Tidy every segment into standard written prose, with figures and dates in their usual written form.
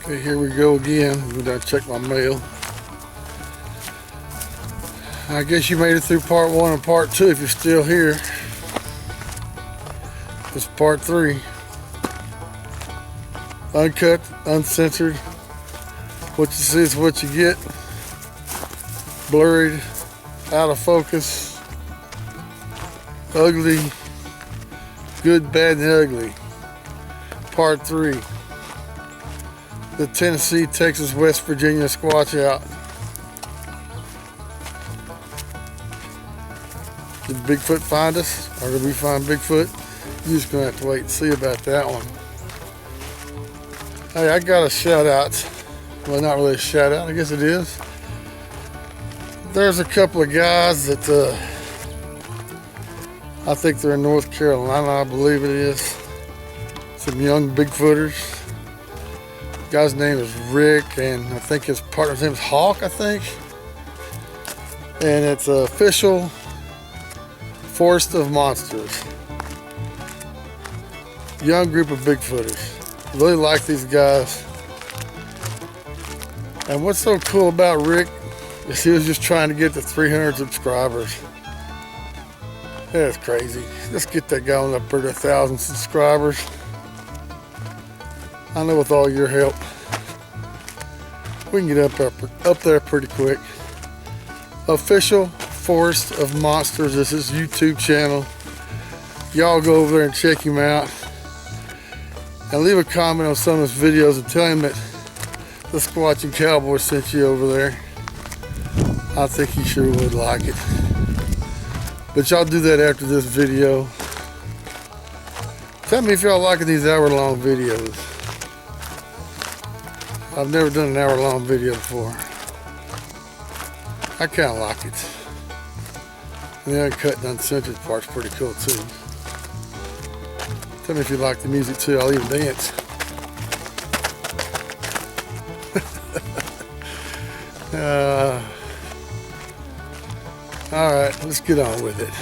Okay, here we go again. I'm gonna check my mail. I guess you made it through part 1 and part 2 if you're still here. This is part 3. Uncut, uncensored. What you see is what you get. Blurred, out of focus, ugly, good, bad, and ugly. Part 3. The Tennessee, Texas, West Virginia Squatch out. Did Bigfoot find us? Or did we find Bigfoot? You're just gonna have to wait and see about that one. Hey, I got a shout out. Well, not really a shout out, I guess it is. There's a couple of guys that I think they're in North Carolina, I believe it is. Some young Bigfooters. The guy's name is Rick, and I think his partner's name is Hawk, I think. And it's an official Forest of Monsters. Young group of Bigfooters. Really like these guys. And what's so cool about Rick is he was just trying to get to 300 subscribers. That's crazy. Let's get that guy on up there to 1,000 subscribers. I know with all your help, we can get up there pretty quick. Official Forest of Monsters. This is his YouTube channel. Y'all go over there and check him out. And leave a comment on some of his videos and tell him that the Squatchin Cowboy sent you over there. I think he sure would like it. But y'all do that after this video. Tell me if y'all liking these hour-long videos. I've never done an hour-long video before. I kind of like it. And the uncut and uncensored part's pretty cool too. Tell me if you like the music too, I'll even dance. Alright, let's get on with it.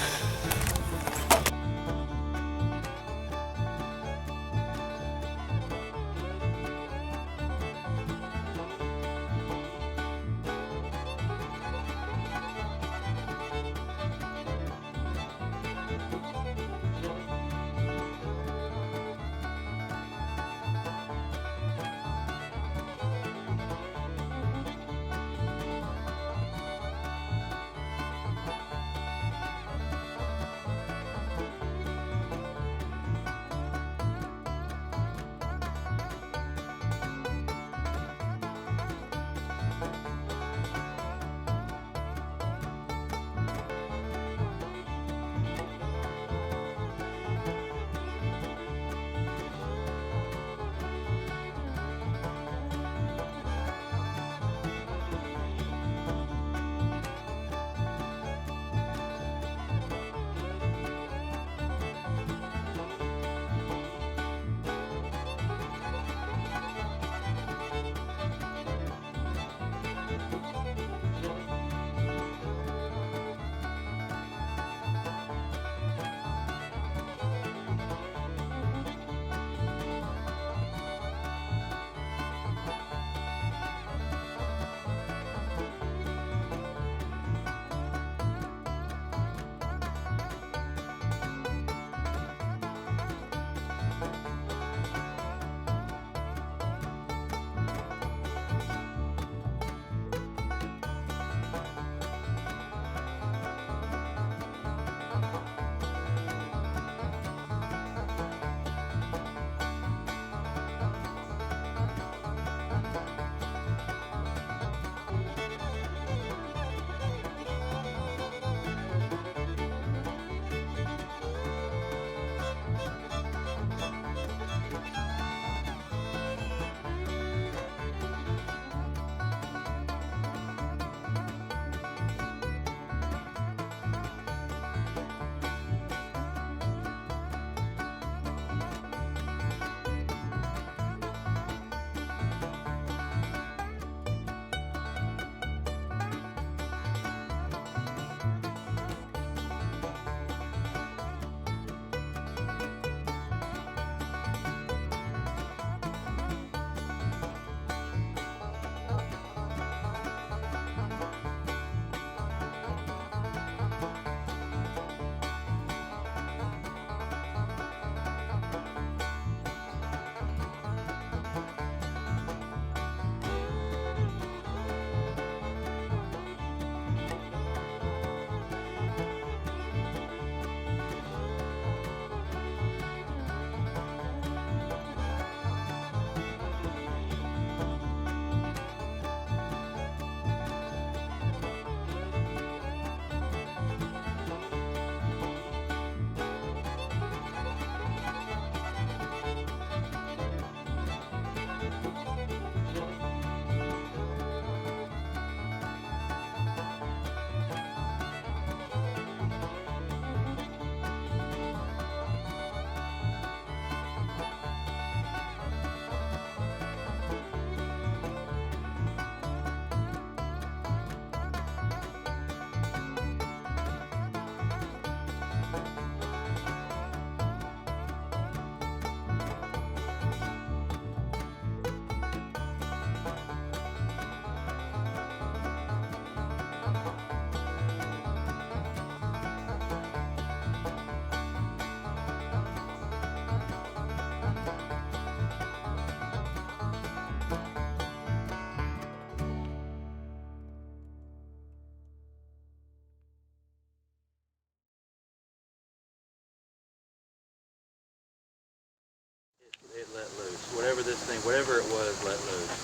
whatever it was, let loose.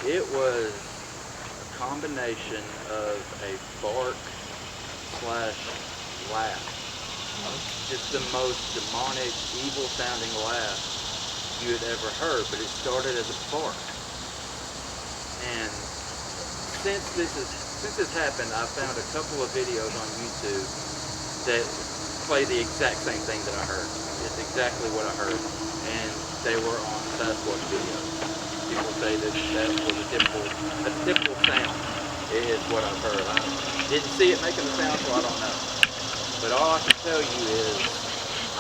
It was a combination of a bark slash laugh. Just the most demonic, evil sounding laugh you had ever heard, but it started as a bark. And since this happened, I found a couple of videos on YouTube that play the exact same thing that I heard. It's exactly what I heard, and they were on Sasquatch videos. People say that was a typical sound is what I've heard. I didn't see it making the sound, so I don't know. But all I can tell you is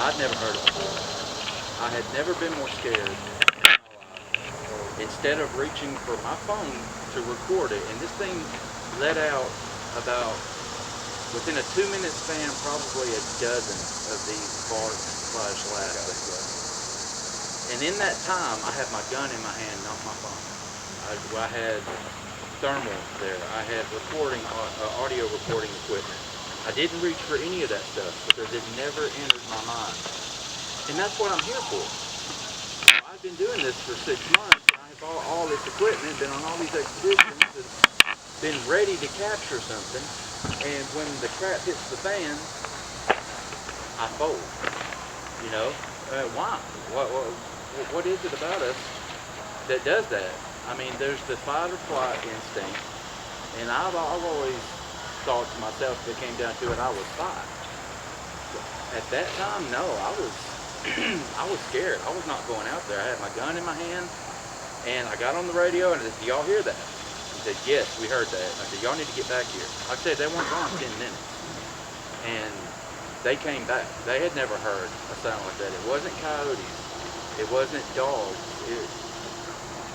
I'd never heard it before. I had never been more scared. Instead of reaching for my phone to record it, and this thing let out about, within a 2-minute span, probably a dozen of these barks slash laughs. And in that time, I had my gun in my hand, not my phone. I had thermal there. I had audio recording equipment. I didn't reach for any of that stuff because it never entered my mind. And that's what I'm here for. I've been doing this for 6 months, and I have all this equipment, been on all these expeditions, and been ready to capture something, and when the crap hits the fan, I fold. You know, why? What is it about us that does that? I mean, there's the fight or flight instinct, and I've always thought to myself, if it came down to it, I would fight. At that time, no, I was scared. I was not going out there. I had my gun in my hand, and I got on the radio, and I said, "Do y'all hear that?" He said, "Yes, we heard that." I said, "Y'all need to get back here." Like I said, they weren't gone 10 minutes. And they came back. They had never heard a sound like that. It wasn't coyotes. It wasn't dogs.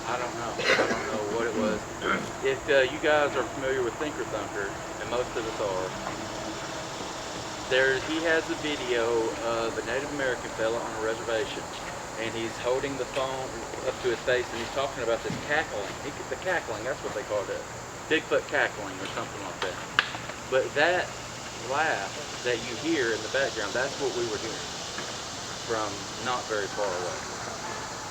I don't know. I don't know what it was. If you guys are familiar with Thinker Thunker, and most of us are, he has a video of a Native American fella on a reservation, and he's holding the phone up to his face, and he's talking about this cackling. The cackling, that's what they called it. Bigfoot cackling or something like that. But that laugh that you hear in the background, that's what we were hearing from not very far away.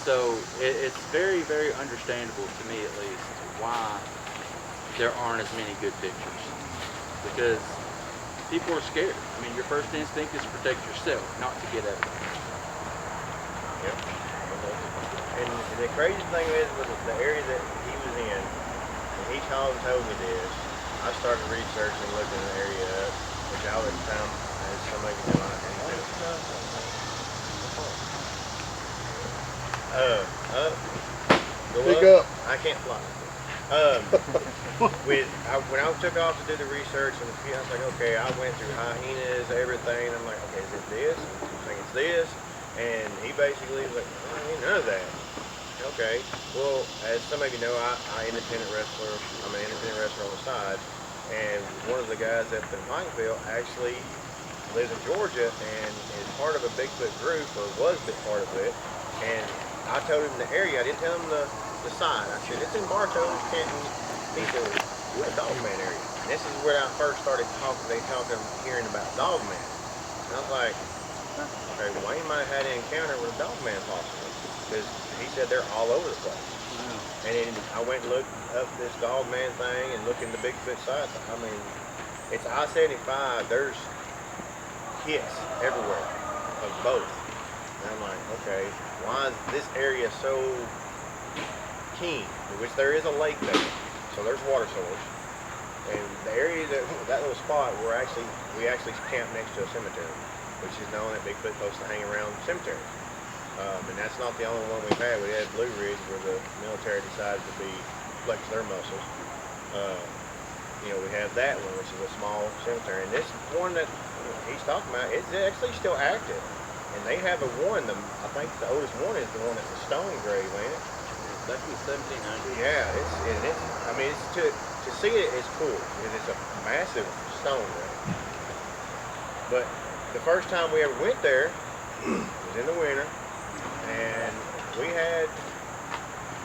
So it's very, very understandable to me, at least, why there aren't as many good pictures. Because people are scared. I mean, your first instinct is to protect yourself, not to get evidence. Yep. And the crazy thing is, with the area that he was in, when he told me this, I started researching, looking the area up, which I was found, as some of you know, I didn't Pick up. I can't fly. When I took off to do the research, and I was like, okay, I went through hyenas, everything. I'm like, okay, is it this? I think it's this. And he basically was like, oh, ain't none of that. Okay. Well, as some of you know, I'm an independent wrestler on the side. And one of the guys up in Pikeville actually lives in Georgia and is part of a Bigfoot group, or was a part of it. And I told him the area. I didn't tell him the side. I said, it's in Bartow's, Canton. He said, we're a Dogman area. And this is where I first started hearing about Dogman. And I was like, okay, Wayne might have had an encounter with a Dogman possibly. Because he said they're all over the place. Wow. And then I went and looked up this Dogman thing and looked into Bigfoot sites. I mean, it's I-75. There's hits everywhere of both. And I'm like, okay, why is this area so keen? Which there is a lake there, so there's water source. And the area that little spot, we actually camped next to a cemetery, which is known that Bigfoot supposed to hang around cemeteries. And that's not the only one we've had. We had Blue Ridge, where the military decided to flex their muscles. You know, we have that one, which is a small cemetery. And this one that he's talking about, it's actually still active. And they have I think the oldest one is the one that's a stone grave, ain't it? It's back in 1700. Yeah, to see it is cool. It's a massive stone grave. But the first time we ever went there was in the winter, and we had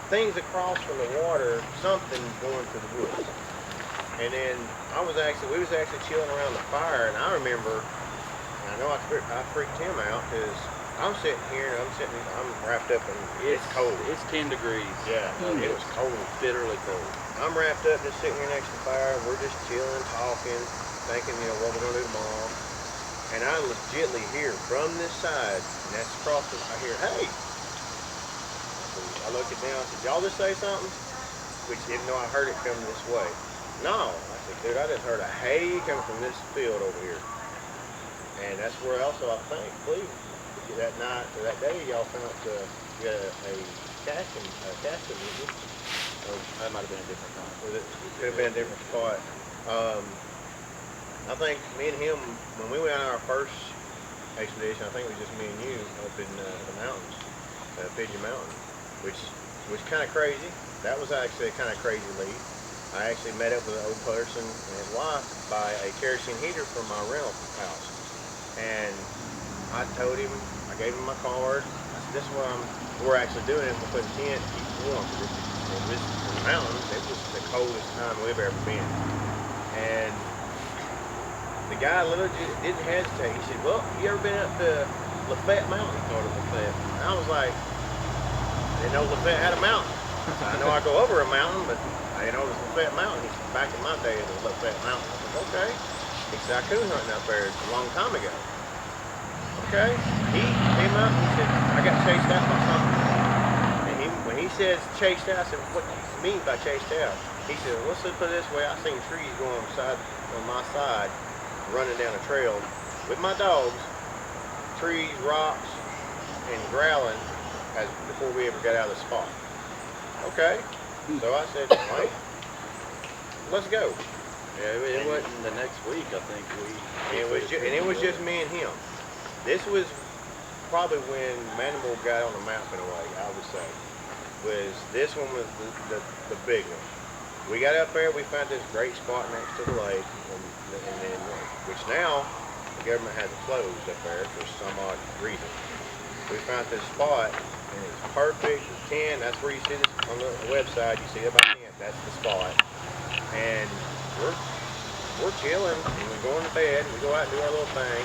things across from the water, something going through the woods. And then we was actually chilling around the fire, and I remember, and I know I freaked him out, because I'm sitting here, I'm wrapped up in, it's cold. It's 10 degrees. Yeah, it was cold. Bitterly cold. I'm wrapped up, just sitting here next to the fire. We're just chilling, talking, thinking, you know, what we're gonna do tomorrow. And I legitly hear from this side, and that's across the, I hear, hey. So I looked it down, I said, y'all just say something? Which, even though I heard it coming this way. No, I said, dude, I just heard a hey coming from this field over here. And that's where also, I think, believe, that night, or that day, y'all found you got a casting, didn't you? That might have been a different time. It could have been a different spot. I think me and him, when we went on our first expedition, I think it was just me and you up in the mountains, Pigeon Mountain, which was kind of crazy. That was actually a kind of crazy lead. I actually met up with an old person and his wife by a kerosene heater from my rental house. And I told him, I gave him my card. I said, this is what we're actually doing is we're putting tent to keep warm. In the mountains, it was the coldest time we've ever been. And the guy literally didn't hesitate. He said, well, you ever been up to Lafayette Mountain? North of Lafayette. And I was like, I didn't know Lafayette had a mountain. I know I go over a mountain, but I didn't know it was Lafayette Mountain. He said, back in my day, it was Lafayette Mountain. I said, okay. He said, I coon hunting up there a long time ago. Okay. He came up and he said, I got chased out by something. And when he says chased out, I said, what do you mean by chased out? He said, well, let's put it this way. I seen trees going on my side, running down a trail with my dogs, trees, rocks, and growling before we ever got out of the spot. Okay. So I said, right, let's go. Yeah, it wasn't the next week, I think. It was just me and him. This was probably when Manimal got on the map in a way, I would say. This one was the big one. We got up there, we found this great spot next to the lake, and then, which now the government has it closed up there for some odd reason. We found this spot, and it's perfect, it's 10, that's where you see this on the website, you see it by 10, that's the spot. And we're chilling, and we're going to bed, and we go out and do our little thing.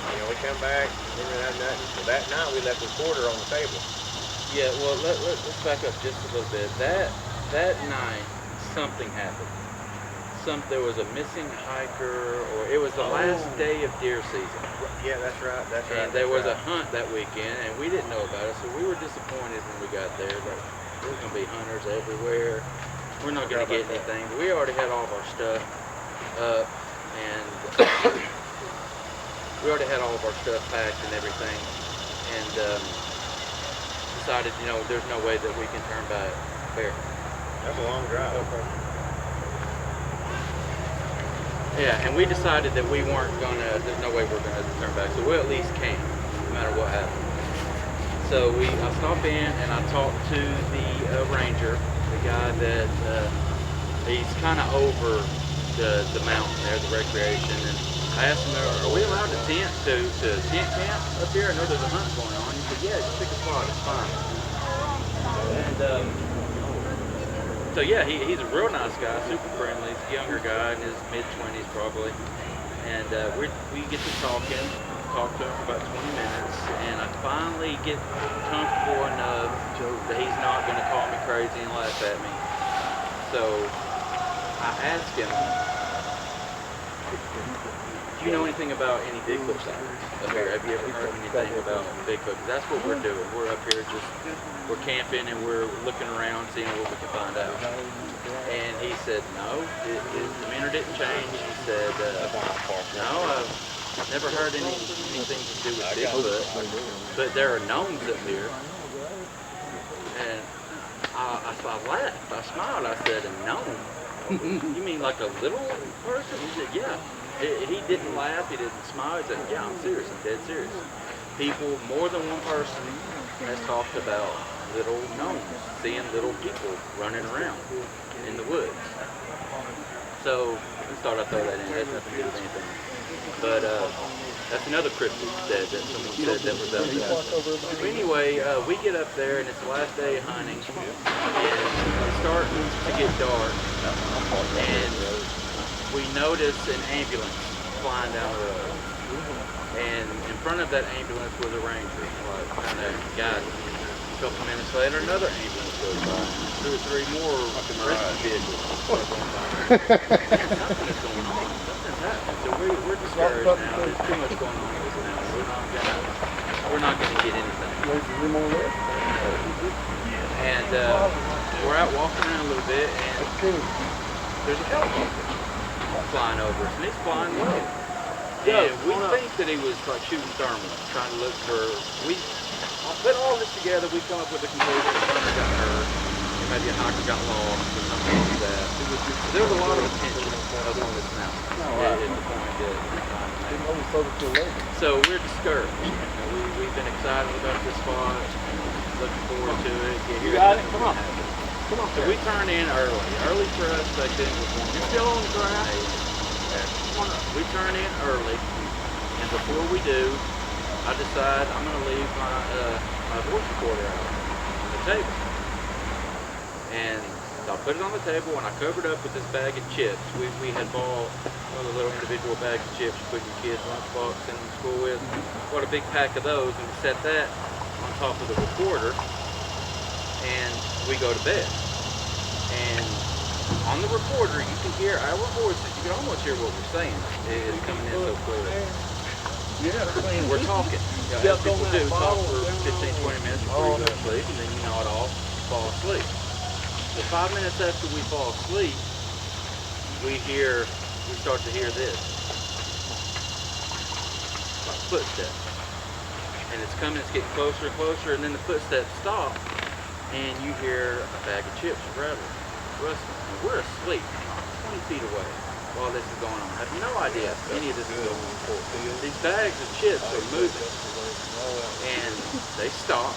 You know, we come back, we didn't have nothing. So that night we left the recorder on the table. Yeah, well, let's back up just a little bit. That night, something happened. There was a missing hiker, or it was the last day of deer season. Yeah, that's right. And there was a hunt that weekend, and we didn't know about it, so we were disappointed when we got there. Like, there's going to be hunters everywhere. We're not going to get anything. But we already had all of our stuff up, and we already had all of our stuff packed and everything, and decided, you know, there's no way that we can turn back there. That's a long drive. Okay. Yeah, and we decided that we weren't gonna, there's no way we're gonna turn back, so we'll at least camp, no matter what happens. So I stopped in and I talked to the ranger, the guy that, he's kind of over the mountain there, the recreation, and I asked him, are we allowed to tent camp up here? I know there's a hunt going on. He said, yeah, just pick a spot, it's fine. And so yeah, he's a real nice guy, super friendly. He's a younger guy in his mid-20s probably. And we get to talk to him for about 20 minutes, and I finally get comfortable enough that he's not going to call me crazy and laugh at me. So I asked him, do you know anything about any Bigfoot sightings up here? Have you ever heard anything about Bigfoot? Because that's what we're doing. We're up here we're camping and we're looking around, seeing what we can find out. And he said, no, his demeanor didn't change. He said, no, I've never heard anything to do with Bigfoot, but there are gnomes up here. And I laughed, I smiled, I said, a gnome? You mean like a little person? He said, yeah. He didn't laugh, he didn't smile, he said, yeah, I'm serious, I'm dead serious. People, more than one person, has talked about little gnomes, seeing little people running around in the woods. So, I thought I'd throw that in, it has nothing to do with anything. But that's another cryptid that someone said that was up there. So anyway, we get up there and it's the last day of hunting, and it's starting to get dark, and we notice an ambulance flying down the road. And in front of that ambulance was a ranger, like kind of guiding. A couple minutes later, another ambulance goes by. 2 or 3 more rescue vehicles start going by. Something is going on. Something's happening. So we're discouraged now. There's too much going on with us now. We're not gonna get anything. And we're out walking around a little bit, and there's a helicopter flying over us, and it's flying low. And we think that he was like shooting thermal, trying to look for. I put all this together. We come up with a conclusion: a runner got hurt, and maybe a hiker got lost, or something like that. There was a lot of attention up on this mountain at the point that we're trying to make. So we're discouraged. We've been excited about this spot, looking forward to it. You got it? Come on. Come on. So we turn in early. Early for us back then was 1. You're still on the ground? We turn in early, and before we do, I decide I'm going to leave my voice recorder out on the table. And I put it on the table, and I covered up with this bag of chips. We had bought one of the little individual bags of chips you put your kids' lunchbox in school with. Bought a big pack of those, and we set that on top of the recorder, and we go to bed. And on the recorder, you can hear our voices. You can almost hear what we're saying. It's coming in so clearly. We're talking. As people do, talk for 15, 20 minutes before you go to sleep, and then you nod off, fall asleep. So 5 minutes after we fall asleep, we start to hear this. Like footsteps. And it's coming, it's getting closer and closer, and then the footsteps stop, and you hear a bag of chips rattling, rustling. And we're asleep 20 feet away while this is going on. I have no idea if any of this is going on. These bags of chips are moving, and they stop,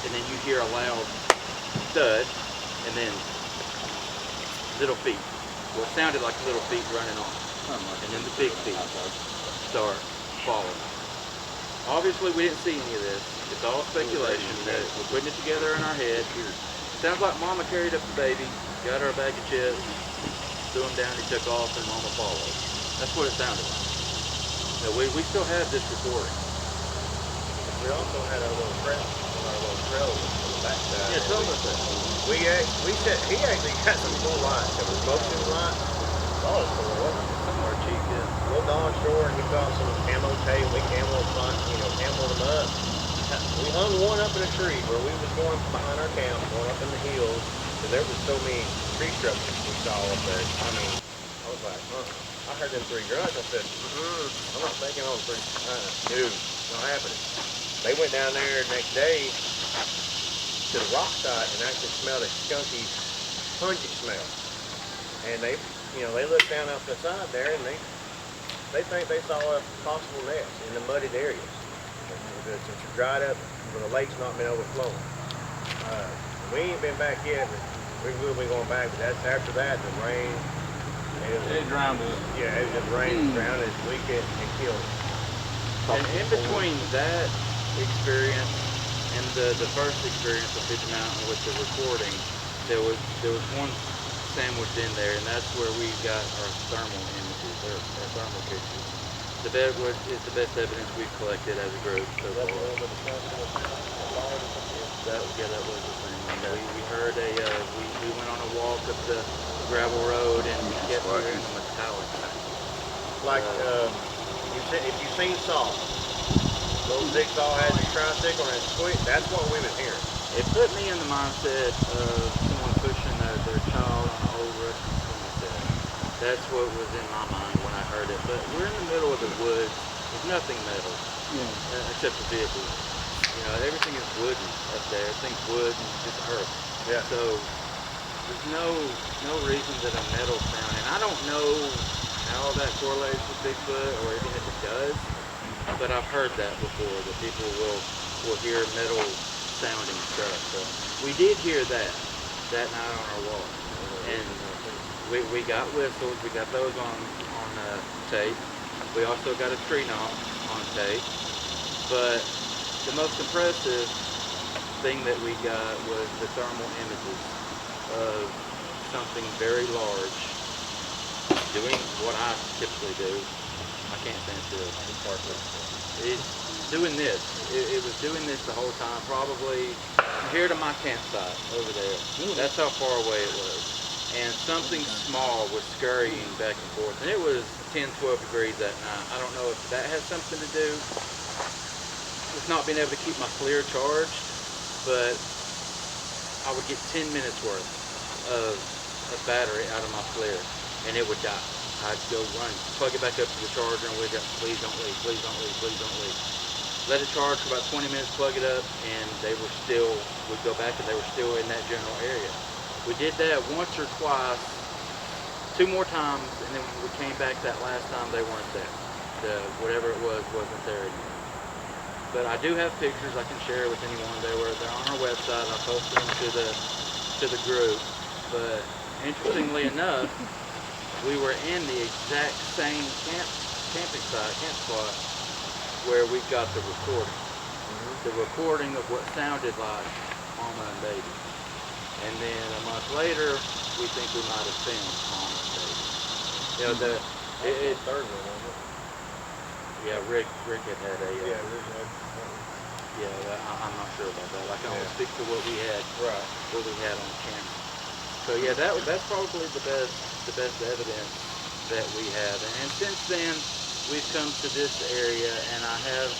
and then you hear a loud thud, and then little feet. Well, it sounded like little feet running on. And then the big feet start following. Obviously, we didn't see any of this. It's all speculation that we're putting it together in our head. Sounds like Mama carried up the baby, got her a bag of chips, threw him down, he took off, and Mama followed. That's what it sounded like. So we still have this recording. We also had our little trail on the backside. Yeah, tell us that. He actually got some cool lights. There was motion lights. All this cool, wasn't it? Somewhere cheap, yeah. Little Don Shore, and we got some camo tape. We camoed them up. We hung one up in a tree where we was going behind our camp, going up in the hills, and there was so many tree structures we saw up there. I mean, I was like, I heard them 3 grunts. I said, I'm not thinking on 3. Dude, not happening. They went down there the next day to the rock site and actually smelled a skunky, pungent smell. And they looked down off the side there, and they think they saw a possible nest in the muddied areas. It's dried up when the lake's not been overflowing. We ain't been back yet, but we will be going back. But that's after that, the rain. It drowned us. Yeah, it just rained, drowned us, weakened, and killed us. And in between that experience and the first experience of Big Mountain with the recording, there was one sandwiched in there, and that's where we got our thermal images, our thermal pictures. The bed is the best evidence we've collected as a group so far. That was the thing. We heard we went on a walk up the gravel road and kept hearing a metallic sound. Like if you've seen Saw, little Dick Saw has his tricycle and his twig, that's what we've been hearing. It put me in the mindset of someone pushing their child on an old rusty swing set. That's what was in my mind when I heard it. But we're in the middle of the woods. There's nothing metal, except the vehicles. You know, everything is wooden up there. Everything's wood and just earth. Yeah. So there's no reason that a metal sound, and I don't know how that correlates with Bigfoot or even if it does, but I've heard that before, that people will hear metal sounding stuff. So we did hear that night on our walk, and we got whistles. We got those on tape. We also got a tree knock on tape, but the most impressive thing that we got was the thermal images of something very large doing what I typically do, I can't stand still. It's doing this. It was doing this the whole time, probably from here to my campsite over there. That's how far away it was. And something small was scurrying back and forth. And it was 10, 12 degrees that night. I don't know if that has something to do with not being able to keep my FLIR charged, but I would get 10 minutes worth of battery out of my FLIR and it would die. I'd go run, plug it back up to the charger, and we'd go, please don't leave, please don't leave, please don't leave. Let it charge for about 20 minutes, plug it up, and they were still, we'd go back and they were still in that general area. We did that once or twice, 2 more times, and then when we came back that last time, they weren't there. Whatever it was wasn't there anymore. But I do have pictures I can share with anyone. They're on our website. I posted them to the group. But interestingly enough, we were in the exact same camping site, camp spot, where we got the recording. The recording of what sounded like Mama and Baby. And then a month later, we think we might have filmed Mama and Baby. You know, third one, wasn't it? Yeah, Rick had a... Yeah, I'm not sure about that. I can only speak to what we had, right. what we had on camera. So yeah, that's probably the best evidence that we have. And since then, we've come to this area, and I have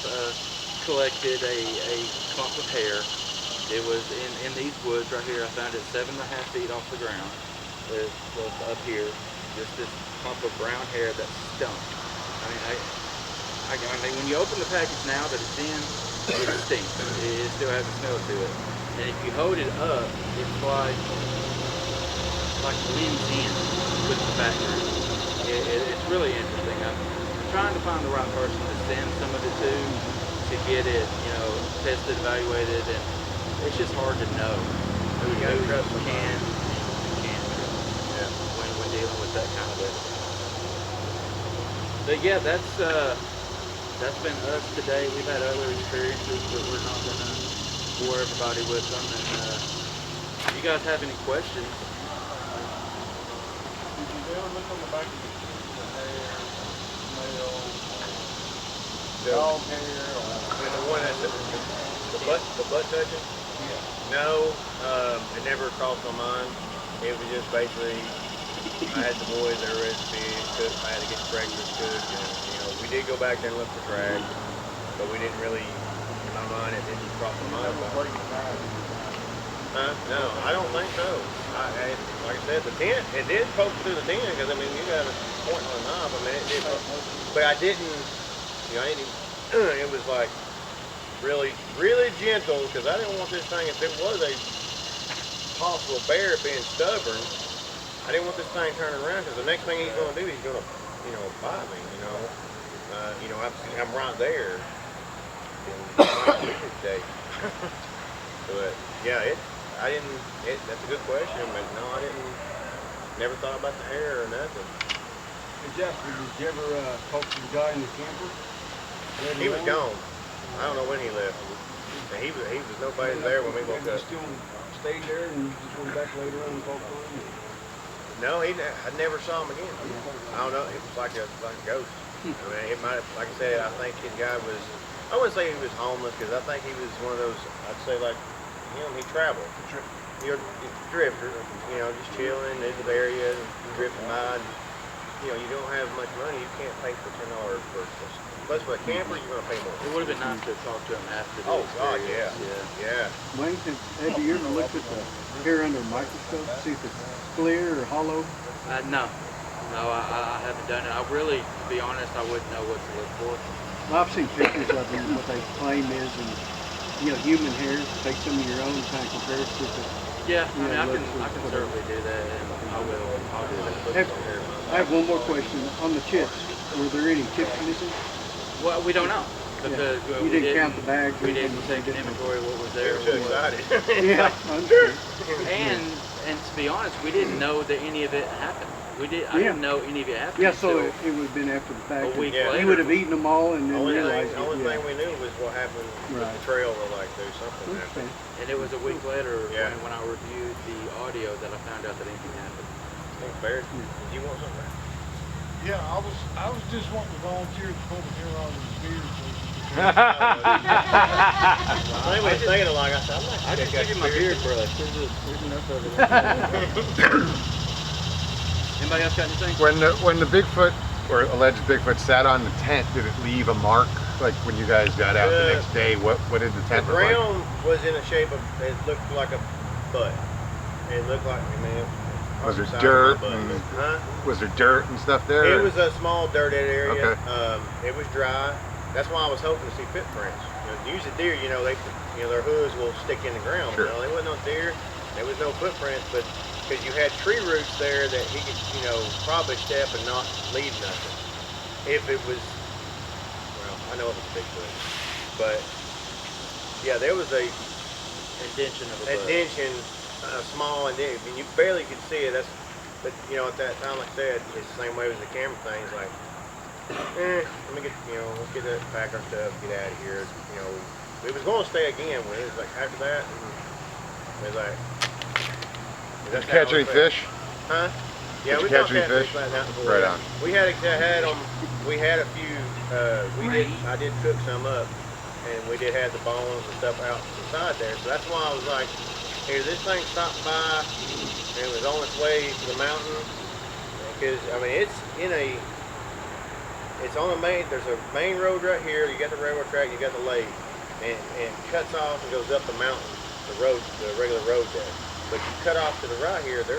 collected a clump of hair. It was in these woods right here. I found it 7.5 feet off the ground. It was up here, just this clump of brown hair that stunk. I mean, when you open the package now that it's in, it stinks. It still has a smell to it. And if you hold it up, it's like blends in with the background. It's really interesting. I'm trying to find the right person to send some of it to get it, you know, tested, evaluated, and it's just hard to know who can trust when dealing with that kind of evidence. But yeah, that's been us today. We've had other experiences, but we're not going to bore everybody with them. And if you guys have any questions, Did you ever look on the back of the hair, nail, dog hair, or And the one that's the butt touching? yeah? No, it never crossed my mind. It was just basically, I had the boys that were ready to fish, cooked. I had to get breakfast cooked, and you know, we did go back there and look for trash, but we didn't really, in my mind, it didn't cross my mind. No, I don't think so. Like I said, the tent, it did poke through the tent, because I mean, you got a point on a knob. I mean, it did, but I didn't, you know, it was like really, really gentle, because I didn't want this thing, if it was a possible bear being stubborn, I didn't want this thing turning around, because the next thing he's going to do, he's going to, you know, bite me, you know. I'm right there. But yeah, that's a good question, but no, I never thought about the hair or nothing. Hey Jasper, did you ever talk to the guy in the camper? He was gone. I don't know when he left. And he was nobody there when we woke up. Still stayed there and you just went back later on and talked to him? No, I never saw him again. I don't know. It was like a ghost. I mean, it might, like I said, I think his guy was. I wouldn't say he was homeless, because I think he was one of those. I'd say like him. He traveled. You're a drifter. You know, just chilling in the area, drifting by. And, you know, you don't have much money. You can't pay for $10 for. Plus, with a camper, you're gonna pay more. it would have been nice to talk to him after the Oh God, experience. yeah. Wayne, have you ever looked at the hair under a microscope to see if it's clear or hollow? No, I haven't done it. I really, to be honest, I wouldn't know what to look for. Well, I've seen pictures of them. What they claim is, human hairs. Take some of your own and kind of compare it to the. Yeah, I mean, Yeah, I can certainly do that, and I'll do that. Put Have- some hair in my I have one more question on the chips. Were there any chips missing? Well, we don't know, because You we didn't count the bags. We didn't take an inventory of what was there. They were too excited. Yeah, I understand. And to be honest, we didn't know that any of it happened. I didn't know any of it happened. Yeah, so until it would have been after the fact. a week Yeah. later. You would have eaten them all and then Only realized thing it. we knew was what happened with Right. the trail. Like there's something Okay. happened. And it was a week later Yeah. when I reviewed the audio that I found out that anything happened. Hey, Bear, did you want something? Yeah, I was just wanting to volunteer to pull the hair out of his beard. I was thinking like I said, I'm not. I just figured my beard brush. There's enough of it. Anybody else got anything? When the Bigfoot or alleged Bigfoot sat on the tent, did it leave a mark? Like when you guys got out the next day, what did the tent The look like? ground was in a shape of, it looked like a butt. It looked like, I mean, Was there dirt? Huh? Was there dirt and stuff there? It was a small dirted area. Okay. It was dry. That's why I was hoping to see footprints. Usually deer, their hooves will stick in the ground. Sure. There wasn't no deer. There was no footprints, but because you had tree roots there that he could, probably step and not leave nothing. If it was, well, I know it was a Bigfoot, but yeah, there was a Indention of a butt. indention, small indention. I mean, you barely could see it. But at that time, like I said, it's the same way as the camera thing. It's like, let me get, let's get that, pack our stuff, get out of here. We was going to stay again. When it was like after that, it was like. Did you catch any fish? Huh? Yeah, Did we you catch caught any fish? last night before. Right on. We had them. We had a few. I did cook some up, and we did have the bones and stuff out inside there. So that's why I was like, here, this thing stopped by, and it was on its way to the mountain. Because I mean, it's on the main. There's a main road right here. You got the railroad track. You got the lake, and it cuts off and goes up the mountain. The regular road there. But you cut off to the right here, he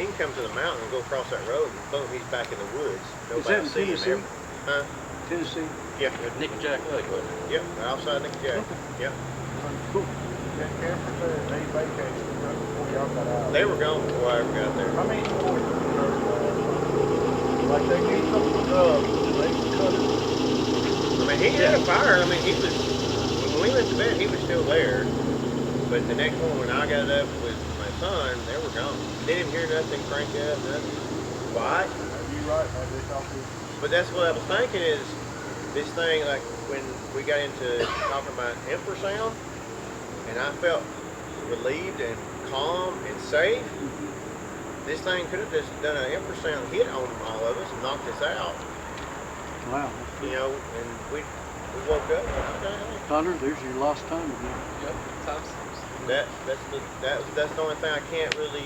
can come to the mountain and go across that road, and boom, he's back in the woods. Is that in Tennessee? Huh? Tennessee? Yeah. Nick and Jack Lake, wasn't it? Yep, outside Nick Jack. Yep. Cool. That camper said they vacated right before y'all got out. They were gone before I ever got there. I mean, like they need something up, they cut it. I mean, he had a fire. I mean, when we went to bed, he was still there. But the next morning when I got up with my son, they were gone. Didn't hear nothing crank up, nothing. Why? You're right, man. They thought we. But that's what I was thinking is, this thing, like when we got into talking about infrasound, and I felt relieved and calm and safe, this thing could have just done an infrasound hit on all of us and knocked us out. Wow. And we woke up and okay. Connor, there's your lost time again. Yep, times. That's the only thing I can't really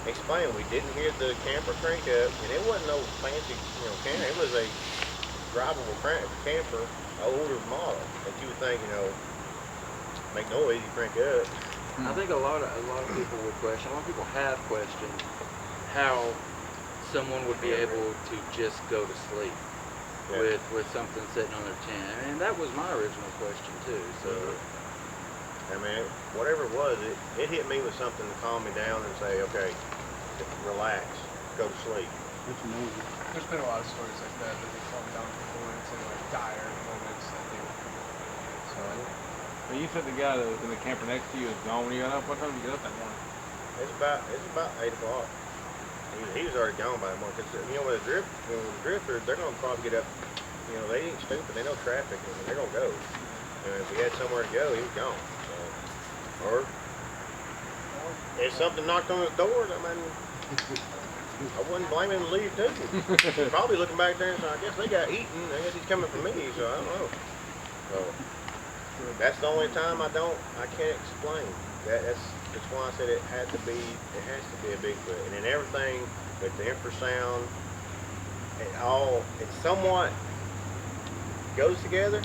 explain. We didn't hear the camper crank up, and it wasn't no fancy, camper. It was a drivable camper, older model that you would think, make noise, you crank up. I think a lot of people would question. A lot of people have questioned how someone would be able to just go to sleep with something sitting on their tent. I mean, that was my original question too. So. I mean, whatever it was, it hit me with something to calm me down and say, okay, relax, go to sleep. That's amazing. There's been a lot of stories like that they calm down before it's in like dire moments that they so Well, you said the guy that was in the camper next to you was gone when you got up. What time did you get up that morning? It's about 8 o'clock. He was already gone by the morning. Cause with the drifters, they're gonna probably get up. They ain't stupid. They know traffic, and they're gonna go. And if he had somewhere to go, he was gone. Or if something knocked on his door, I wouldn't blame him to leave too. Probably looking back there and saying, I guess they got eaten. I guess he's coming for me, so I don't know. So that's the only time I can't explain. That's why I said it has to be a Bigfoot. And then everything with the infrasound, it somewhat goes together.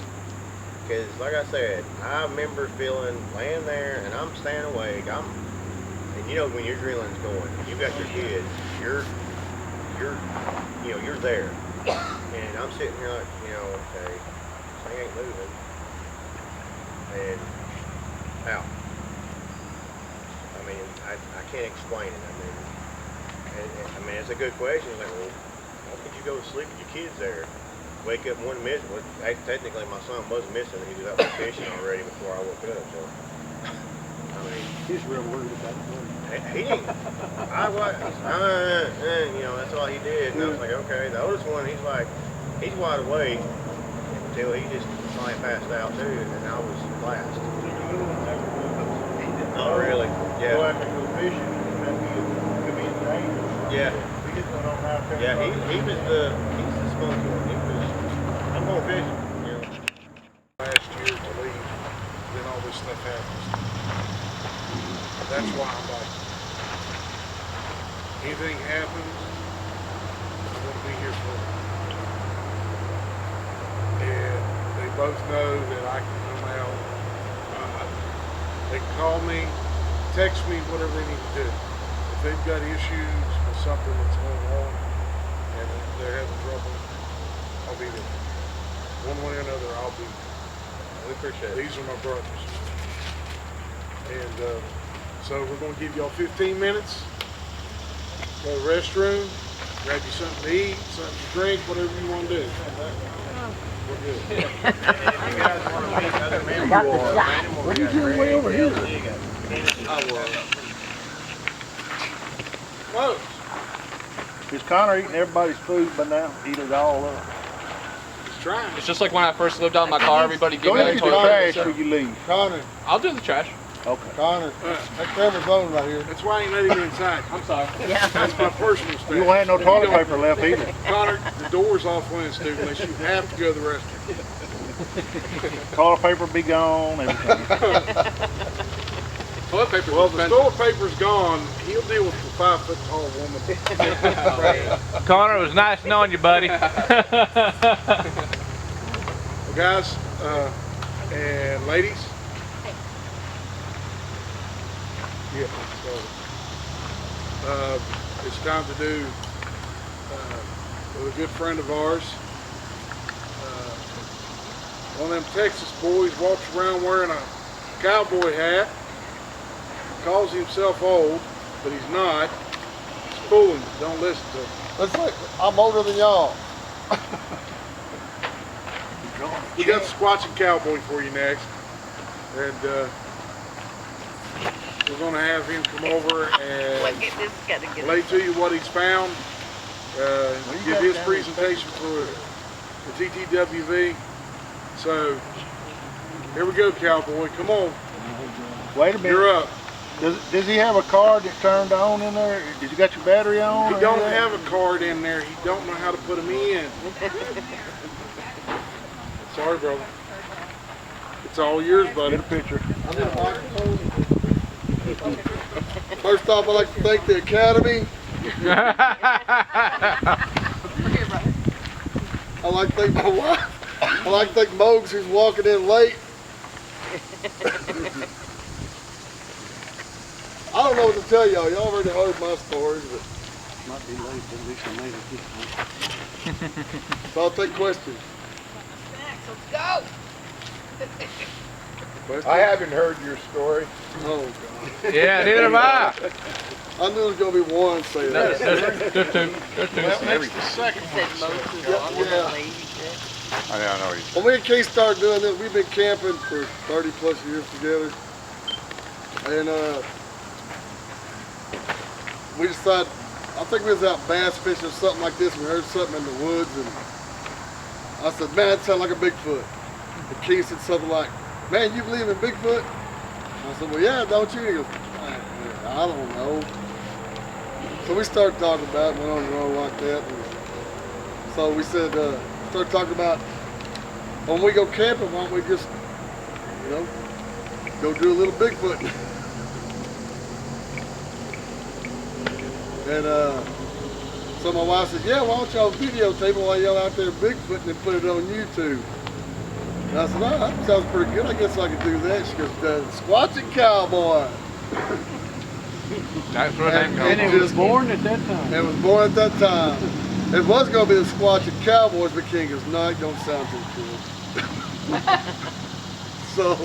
Because, like I said, I remember laying there, and I'm staying awake. And when your adrenaline's going, you've got your kids, you're there. And I'm sitting here like, okay, this thing ain't moving. And out. I mean, I can't explain it. I mean, it's a good question. Like, well, how could you go to sleep with your kids there? Wake up one missing. Well, technically, my son was missing. He was out fishing already before I woke up. So, I mean, He's real worried about it. he didn't. That's all he did. And I was like, okay. The oldest one, he's wide awake until he just finally passed out too, and then I was last. Not really. Yeah. Go out and go fishing, and could be dangerous. Yeah. We just don't know how to Okay. Yeah, he's the spunky one. I'm going fishing, you know. Last year to leave, then all this stuff happens. That's why I'm like, anything happens, I'm going to be here for it. And they both know that I can come out. They can call me, text me, whatever they need to do. If they've got issues with something that's going on and they're having trouble, I'll be there. One way or another, I'll be there. We appreciate it. These are my brothers. And so we're going to give y'all 15 minutes. Go to the restroom, grab you something to eat, something to drink, whatever you want to do. We're good. If you guys want to meet other members or animals, what are you doing way over here? I will. Whoa. Is Connor eating everybody's food by now? Eat it all up. He's trying. It's just like when I first lived out in my car, everybody gave Go me ahead a and get the toilet trash paper. before you leave. Connor, I'll do the trash. Okay. Connor, that camera's on right here. That's why I ain't letting him inside. I'm sorry. That's my personal stuff. You won't have no toilet paper left either. Connor, the door's off Wednesday unless you have to go to the restroom. Toilet paper be gone, everything. Toilet paper. Well, the toilet paper's gone. He'll deal with the 5-foot-tall woman. Connor, it was nice knowing you, buddy. Well, guys and ladies. Yeah, so it's time to do with a good friend of ours. One of them Texas boys walks around wearing a cowboy hat, calls himself old, but he's not. He's fooling you. Don't listen to him. That's like, I'm older than y'all. We got the Squatchin cowboy for you next, and we're going to have him come over and lay to you what he's found, give his presentation for the TTWV. So, here we go, cowboy. Come on. Wait a minute. You're up. Does he have a card that turned on in there? Did you got your battery on? He don't have a card in there. He don't know how to put them in. Sorry, brother. It's all yours, buddy. Get a picture. I'm in a microphone. First off, I'd like to thank the Academy. I'd like to thank my wife. I'd like to thank Mogs, who's walking in late. I don't know what to tell y'all. Y'all already heard my stories, but Might be late, but at least I made it this time. so I'll take questions. Let's go. Questions? I haven't heard your story. Oh, God. Yeah, neither have I. I knew there was going to be one say that. There's two. That's the second one. Yeah. I don't know what he's When me and Keith started doing this, we've been camping for 30 plus years together. And we decided, I think we was out bass fishing or something like this. We heard something in the woods and I said, man, that sounds like a Bigfoot. And Keith said something like, man, you believe in Bigfoot? I said, well, yeah, don't you? He goes, I don't know. So we started talking about it, went on and on like that. And so we said, started talking about when we go camping, why don't we just, you know, go do a little Bigfoot. And so my wife said, yeah, why don't y'all videotape it while y'all out there Bigfooting and put it on YouTube? And I said, oh, that sounds pretty good. I guess I could do that. She goes, the Squatchin Cowboy. That's where that And goes. it was born at that time. It was born at that time. It was going to be the Squatchin Cowboys, but King goes, no, it don't sound too cool. So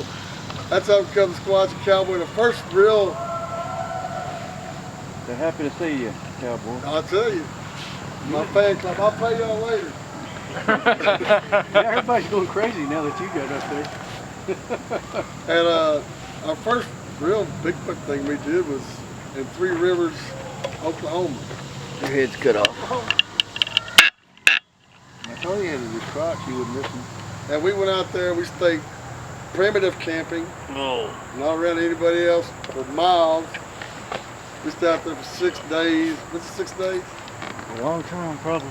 that's how it becomes Squatchin Cowboy. The first real, They're happy to see you, cowboy. I'll tell you, my fan club, I'll pay y'all later. Yeah, everybody's going crazy now that you got up there. And our first real Bigfoot thing we did was in Three Rivers, Oklahoma. Your head's cut off. I told you it was crotch, you wouldn't listen. And we went out there, we stayed primitive camping, not around anybody else for miles. We stayed out there for 6 days. What's it, 6 days? A long time, probably.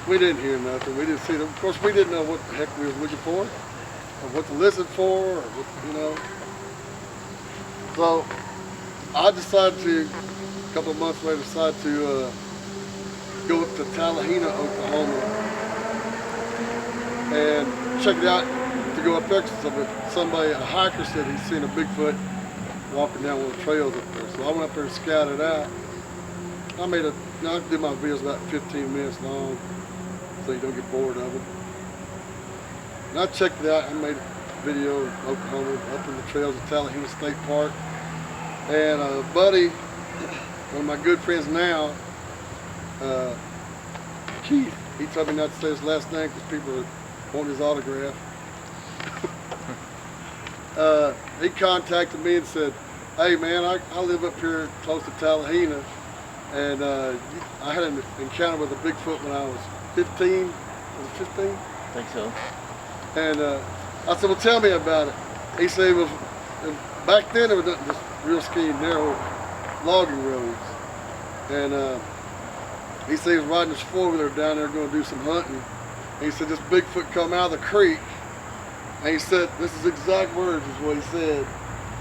We didn't hear nothing. We didn't see them. Of course, we didn't know what the heck we were looking for, or what to listen for, or what, you know. So I decided to, a couple of months later, decided to go up to Tallahena, Oklahoma, and check it out to go up there. Because somebody, a hiker, said he's seen a Bigfoot walking down one of the trails up there. So I went up there and scouted it out. I did my videos about 15 minutes long, so you don't get bored of them. And I checked it out. I made a video of Oklahoma, up in the trails of Tallahena State Park. And a buddy, one of my good friends now, Keith, he told me not to say his last name because people are wanting his autograph. He contacted me and said, hey man, I live up here close to Tallahena, and I had an encounter with a Bigfoot when I was 15. Was it 15? I think so. And I said, well, tell me about it. He said, it was, back then it was just real skinny, narrow logging roads. And he said he was riding his four-wheeler down there going to do some hunting. And he said this Bigfoot come out of the creek. And he said, this is exact words is what he said.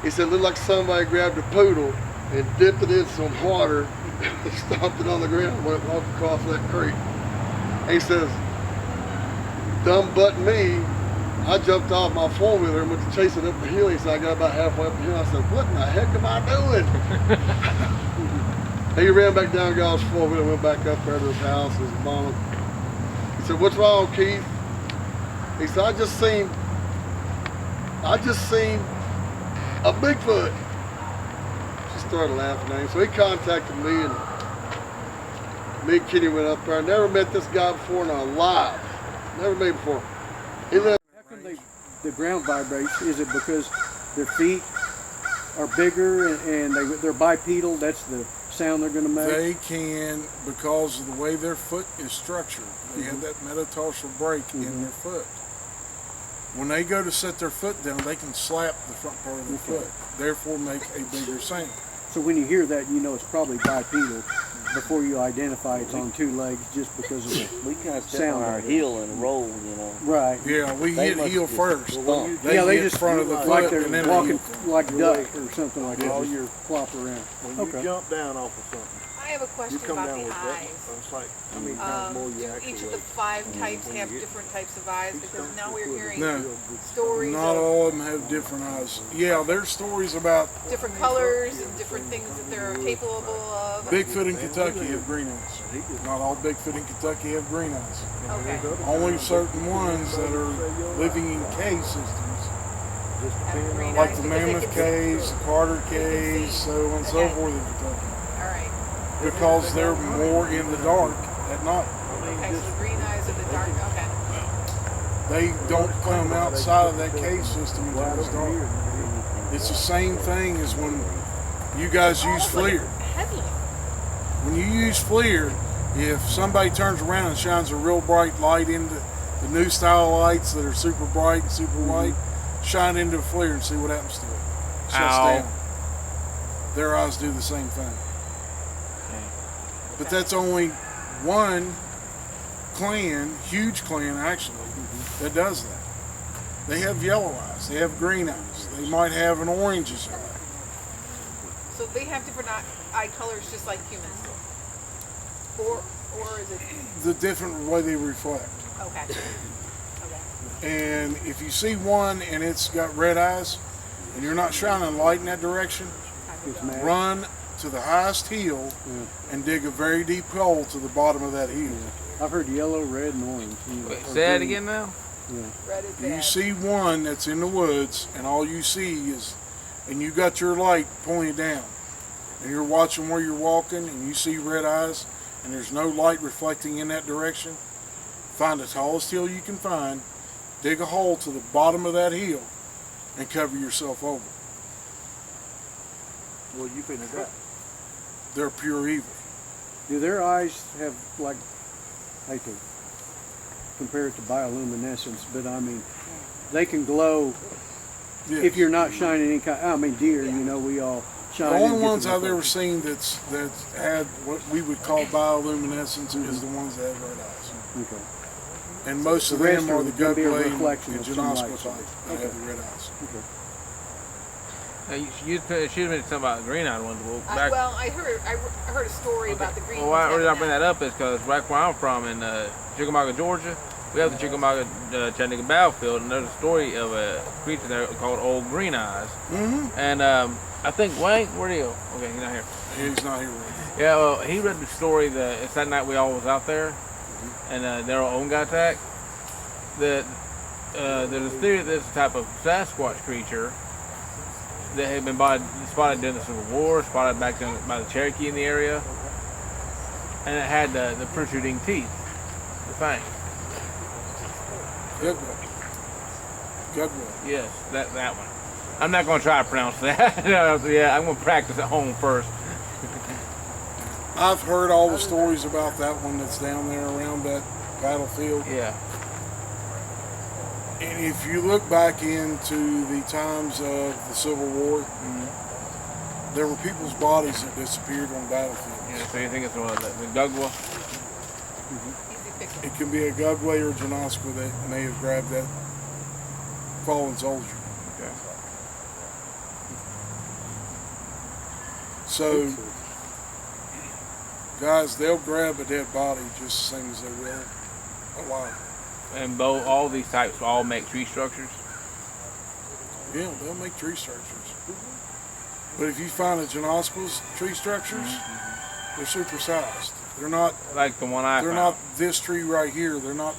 He said, it looked like somebody grabbed a poodle and dipped it in some water and stomped it on the ground and went walk across that creek. And he says, dumb butt me, I jumped off my four-wheeler and went to chase it up the hill. He said, I got about halfway up the hill. I said, what in the heck am I doing? He ran back down, got his four-wheeler, went back up there to his house, his mom. He said, what's wrong, Keith? He said, I just seen a Bigfoot. She started laughing at him. So he contacted me, and me and Kenny went up there. I never met this guy before in our life. Never met him before. He lived. How come the ground vibrates? Is it because their feet are bigger and they're bipedal? That's the sound they're going to make? They can, because of the way their foot is structured. They have that metatarsal break in their foot. When they go to set their foot down, they can slap the front part of their foot, therefore make a bigger sound. So when you hear that, you know it's probably bipedal before you identify it's on two legs, just because of the We kind of step sound on our of it. heel and roll, you know. Right. Yeah, we hit heel first. They Yeah, they hit just front of the like foot and they're then walking heel. like duck or something like that. All Just your flop around. When you jump down off of something, I have a question you come about down the with that. eyes. It's like how many times more you Do actually. each of the 5 types have different types of eyes? Because now we're hearing No, stories not of all of them have different eyes. Yeah, there's stories about different colors and different things that they're capable of. Bigfoot in Kentucky have green eyes. Not all Bigfoot in Kentucky have green eyes. Okay. Only certain ones that are living in cave systems, Have green like eyes the because they Mammoth can- Caves, the Carter they can Caves, see. so on and so Okay. forth in Kentucky. All right. Because they're more in the dark at night. Okay, so the green eyes are the dark. Okay. They don't come outside of that cave system until it's dark. It's the same thing as when you guys use Almost like FLIR. heavy. When you use FLIR, if somebody turns around and shines a real bright light into the new style lights that are super bright and super white, shine into a FLIR and see what happens to it. Shuts down. Their eyes do the same thing. But that's only one clan, huge clan actually, that does that. They have yellow eyes, they have green eyes, they might have an orangish eye. So they have different eye colors just like humans. Or is it The different way they reflect. okay? Okay. And if you see one and it's got red eyes and you're not shining light in that direction, run to the highest hill and dig a very deep hole to the bottom of that hill. I've heard yellow, red, and orange. Wait, say that again now? Yeah. Red is You bad. see one that's in the woods and all you see is, and you got your light pointed down and you're watching where you're walking and you see red eyes and there's no light reflecting in that direction, find the tallest hill you can find, dig a hole to the bottom of that hill and cover yourself over. Well, you finna die. They're pure evil. Do their eyes have, like, I hate to compare it to bioluminescence, but I mean, they can glow Yes. if you're not shining any kind. I mean, deer, you know, we all shine. The and only get ones the I've ever reflection. seen that had what we would call bioluminescence is the ones that have red eyes. Okay. And most of The rest them are are the gonna be a Gugway reflection and of some light Janoska source. type that have the red eyes. Okay. You should have been something about the green-eyed ones. Well, back, I heard a story about the green well, ones why did I having bring that up is because back where I'm from in Chickamauga, Georgia, we have the Chickamauga Chattanooga battlefield, and there's a story of a creature there called Old Green Eyes. Mm-hmm. And I think Wayne, where'd he go? Okay, he's not here. He's not here right now. Yeah, well, he read the story that it's that night we all was out there, and their own got attacked. There's a theory that this type of Sasquatch creature that had been spotted during the Civil War, spotted back then by the Cherokee in the area, and it had the protruding teeth, the fangs. Gugway. Yes, that one. I'm not going to try to pronounce that. Yeah, I'm going to practice at home first. I've heard all the stories about that one that's down there around that battlefield. Yeah. And if you look back into the times of the Civil War, there were people's bodies that disappeared on battlefields. Yeah, so you think it's one of the Gugwa? It can be a Gugway or Janoska that may have grabbed that fallen soldier. Okay. So, guys, they'll grab a dead body just the same as they will alive. And all these types all make tree structures? Yeah, they'll make tree structures. But if you find a Janoska's tree structures, they're supersized. They're not like the one I They're found. not this tree right here. They're not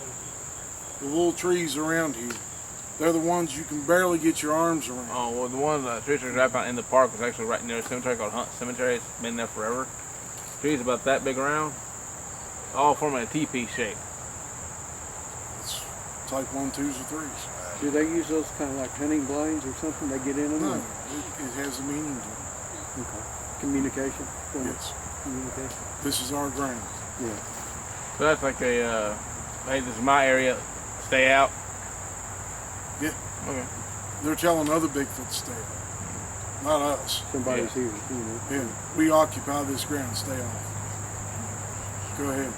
the little trees around here. They're the ones you can barely get your arms around. Oh, well, the one tree structure I found in the park was actually right near a cemetery called Hunt Cemetery. It's been there forever. Trees about that big around, all forming a teepee shape. It's type 1, 2s, or 3s. Do they use those kind of like hunting blinds or something? They get in them? No, it has a meaning to it. Okay. Communication? Yes. Communication? This is our ground. Yeah. So that's like a, hey, this is my area, stay out. Yeah. Okay. They're telling other Bigfoot to stay out. Not us. Somebody's here, you know. Yeah. We occupy this ground. Stay off. Go ahead.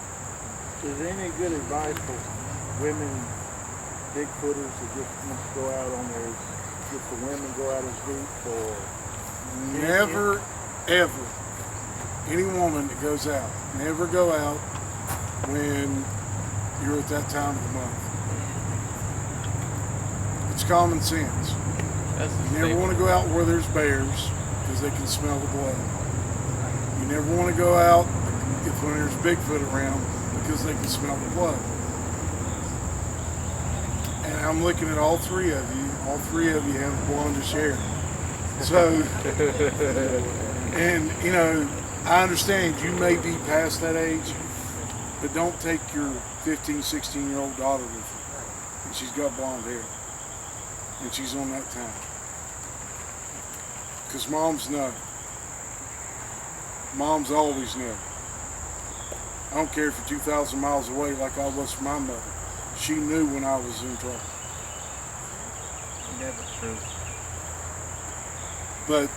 Is there any good advice for women Bigfooters to just go out on their, just the women go out as groups or? Never, ever, any woman that goes out, never go out when you're at that time of the month. It's common sense. You never want to go out where there's bears because they can smell the blood. You never want to go out when there's Bigfoot around because they can smell the blood. And I'm looking at all three of you. All three of you have blondish hair. So, and you know, I understand you may be past that age, but don't take your 15, 16-year-old daughter with you. And she's got blonde hair. And she's on that time. Because moms know. Moms always know. I don't care if you're 2,000 miles away like I was from my mother. She knew when I was in trouble. Yeah, that's true. But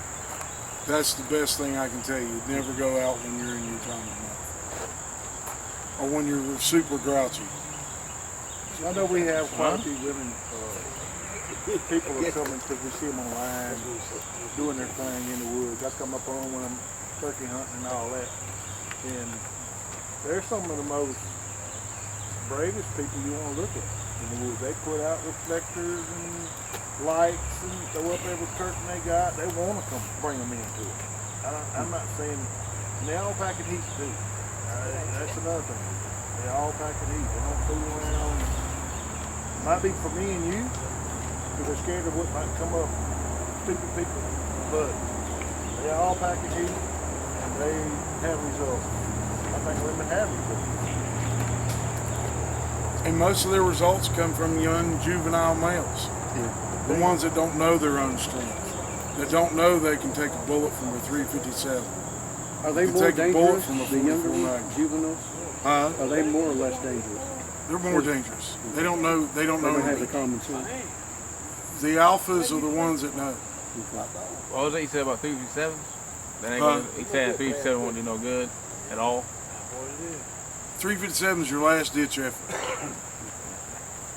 that's the best thing I can tell you. Never go out when you're in your time of month. Or when you're super grouchy. I know we have quite a few women, people are coming because we see them online doing their thing in the woods. I come up on them when I'm turkey hunting and all that. And they're some of the most bravest people you want to look at in the woods. They put out reflectors and lights and throw up every curtain they got. They want to come bring them into it. I'm not saying, and they all pack and heat too. That's another thing. They all pack and heat. They don't fool around. Might be for me and you, because they're scared of what might come up. Stupid people. But they all pack and heat and they have results. I think women have results. And most of their results come from young juvenile males. Yeah. The ones that don't know their own strength. That don't know they can take a bullet from a .357. Are they You more take a bullet dangerous, from a the younger 44 ones, Magnum. juveniles? Huh? Are they more or less dangerous? They're more dangerous. They don't know. They don't They know. don't have the anything. common sense. The alphas are the ones that know. What was that you said about 357? That ain't gonna, he's saying 357 won't do no good at all. 357 is your last ditch effort.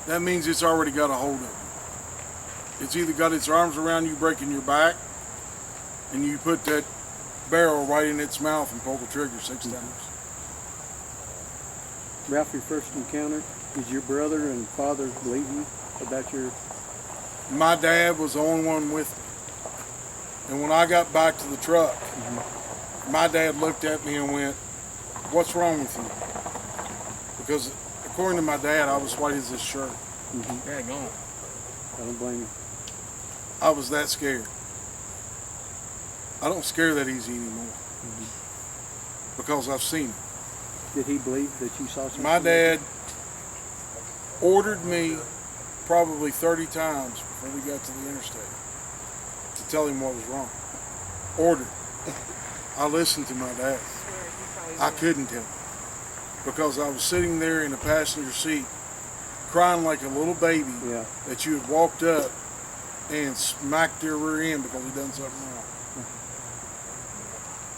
That means it's already got a hold of you. It's either got its arms around you breaking your back, and you put that barrel right in its mouth and pull the trigger 6 times. Ralph, your first encounter, did your brother and father believe you about your... My dad was the only one with me. And when I got back to the truck, my dad looked at me and went, "What's wrong with you?" Because according to my dad, I was white as this shirt. Yeah, go on. I don't blame you. I was that scared. I don't scare that easy anymore. Because I've seen it. Did he believe that you saw something? My dad ordered me probably 30 times before we got to the interstate to tell him what was wrong. Ordered. I listened to my dad. I couldn't tell him because I was sitting there in the passenger seat crying like a little baby that you had walked up and smacked their rear end because he done something wrong.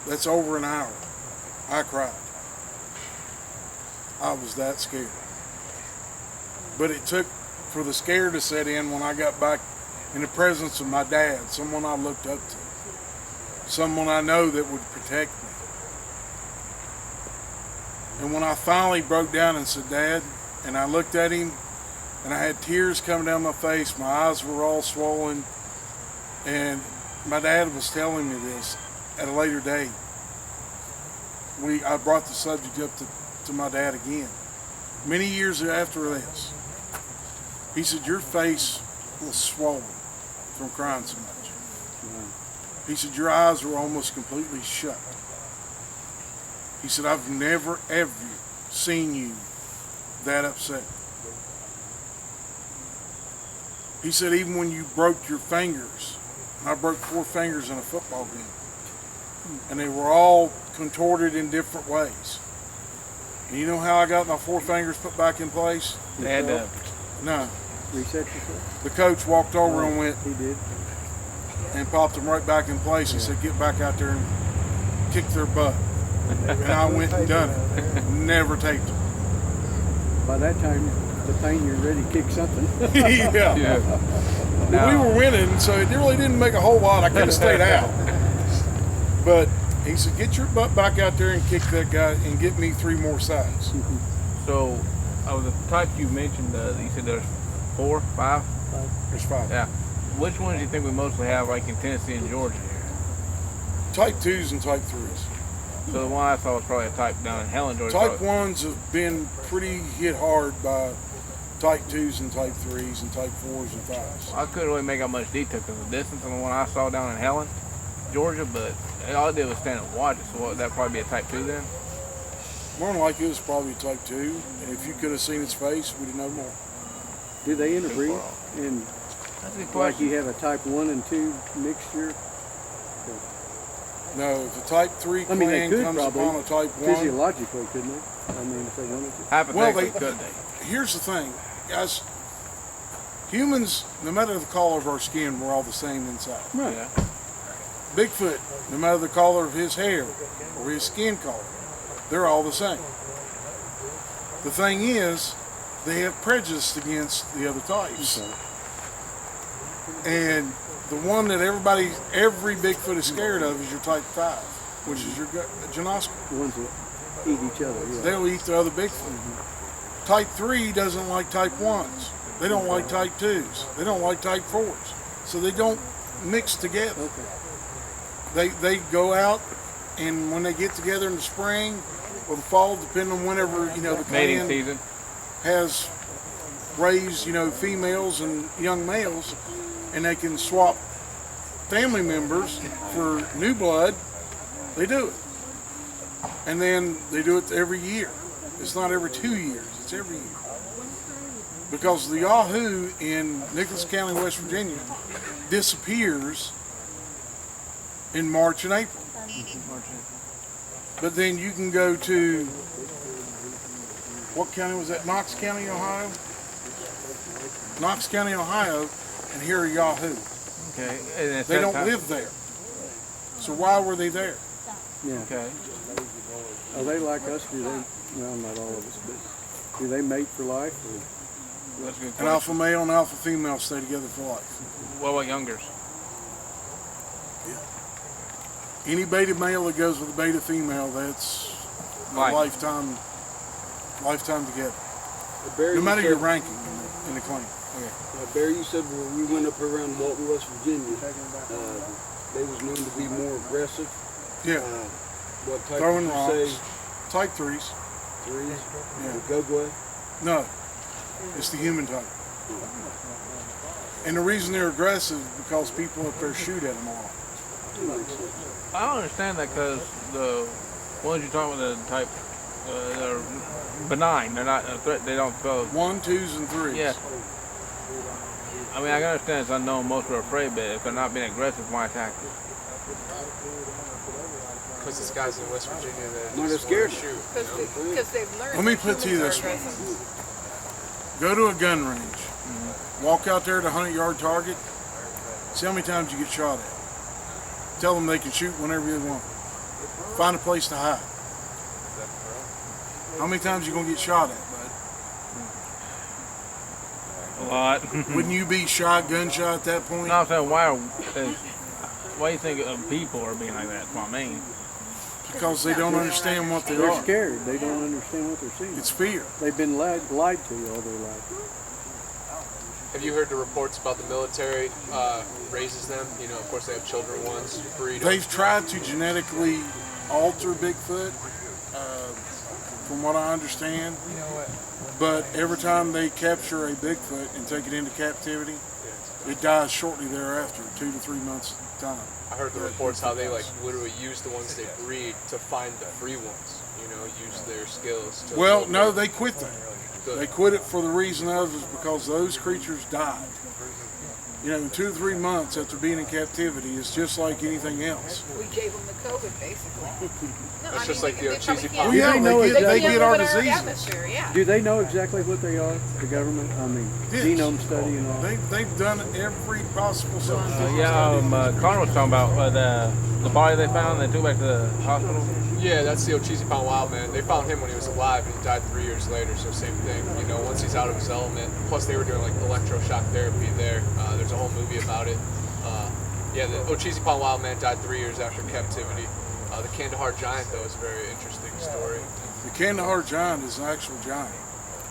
That's over an hour. I cried. I was that scared. But it took for the scare to set in when I got back in the presence of my dad, someone I looked up to, someone I know that would protect me. And when I finally broke down and said, "Dad," and I looked at him and I had tears coming down my face, my eyes were all swollen, and my dad was telling me this at a later date. I brought the subject up to my dad again. Many years after this, he said, "Your face was swollen from crying so much." He said, "Your eyes were almost completely shut." He said, "I've never, ever seen you that upset." He said, "Even when you broke your fingers," and I broke 4 fingers in a football game, and they were all contorted in different ways. And you know how I got my 4 fingers put back in place? They had to... No. Reset yourself? The coach walked over and went... He did? And popped them right back in place. He said, "Get back out there and kick their butt." And I went and done it. Never taped them. By that time, the pain, you're ready to kick something. Yeah. Well, we were winning, so it really didn't make a whole lot. I could have stayed out. But he said, "Get your butt back out there and kick that guy and get me 3 more sides." So, the type you mentioned, you said there's 4, 5? There's 5. Yeah. Which ones do you think we mostly have, like in Tennessee and Georgia here? Type 2s and Type 3s. So the one I saw was probably a type down in Helen, Georgia. Type 1s have been pretty hit hard by Type 2s and Type 3s and Type 4s and 5s. I couldn't really make out much detail because of the distance on the one I saw down in Helen, Georgia, but all I did was stand and watch it, so that'd probably be a Type 2 then? More than likely it was probably a Type 2, and if you could have seen its face, we'd have known more. Do they interbreed? And like you have a Type 1 and 2 mixture? No, if a Type 3 I mean, they clan could comes probably, upon a Type 1... physiologically, couldn't they? I mean, if they wanted to. Hypothetically, could they? Here's the thing, guys. Humans, no matter the color of our skin, we're all the same inside. Right. Yeah. Bigfoot, no matter the color of his hair or his skin color, they're all the same. The thing is, they have prejudice against the other types. Okay. And the one that every Bigfoot is scared of is your Type 5, which is your Janoska. The ones that eat each other, yeah. They'll eat the other Bigfoot. Type 3 doesn't like Type 1s. They don't like Type 2s. They don't like Type 4s. So they don't mix together. Okay. They go out, and when they get together in the spring or the fall, depending on whenever, the Mating clan season. has raised, females and young males, and they can swap family members for new blood, they do it. And then they do it every year. It's not every 2 years, it's every year. Because the Yahoo in Nicholas County, West Virginia, disappears in March and April. But then you can go to, what county was that? Knox County, Ohio? Knox County, Ohio, and hear a Yahoo. Okay. And They don't live there. So why were they there? Yeah. Okay. Are they like us? Do they? Well, not all of us, but do they mate for life? Or? That's a good An question. alpha male and alpha female stay together for life. What about youngers? Any beta male that goes with a beta female, that's a Life. lifetime together. Barry, No matter you your said, ranking in the clan. Barry, you said when we went up around Walton, West Virginia, they was known to be more aggressive. Yeah. What type Throwing would you rocks. say? Type 3s. Threes? Yeah. Go-go? No. It's the human type. And the reason they're aggressive is because people up there shoot at them all. I don't understand that because the ones you're talking about, the type, they're benign. They're not a threat. They don't go. 1, 2s, and 3s. Yeah. I mean, I can understand it's unknown. Most are afraid, but if they're not being aggressive, why attack them? Because it's guys in West Virginia that No, they're just wanna scared. shoot. Because they've learned. Let me that put it to you humans this are way. aggressive. Go to a gun range. Walk out there to a 100-yard target. See how many times you get shot at. Tell them they can shoot whenever they want. Find a place to hide. How many times you gonna get shot at, bud? A lot. Wouldn't you be shot, gunshot at that point? No, I'm saying why do you think people are being like that? That's what I mean. Because they don't understand what they They're are. scared. They don't understand what they're seeing. It's fear. They've been lied to all their life. Have you heard the reports about the military raises them? You know, of course they have children once, breed them. They've tried to genetically alter Bigfoot, from what I understand. But every time they capture a Bigfoot and take it into captivity, it dies shortly thereafter, 2 to 3 months time. I heard the reports how they like literally use the ones they breed to find the free ones. You know, use their skills to. Well, no, they quit that. They quit it for the reason of is because those creatures died. You know, in 2 to 3 months after being in captivity, it's just like anything else. We gave them the COVID, basically. No, It's just like the they cheesy probably pop. can't- Yeah, they know they exactly- get our live in diseases. atmosphere, yeah. Do they know exactly what they are? The government? I mean, Yes. genome study and all. They've done every possible scientific Connor was talking about the body they found. They took back to the hospital. Yeah, that's the Ocheezy Pond Wild Man. They found him when he was alive, and he died 3 years later. So same thing. You know, once he's out of his element. Plus, they were doing like electroshock therapy there. There's a whole movie about it. Yeah, the Ocheezy Pond Wild Man died 3 years after captivity. The Kandahar Giant, though, is a very interesting story. The Kandahar giant is an actual giant.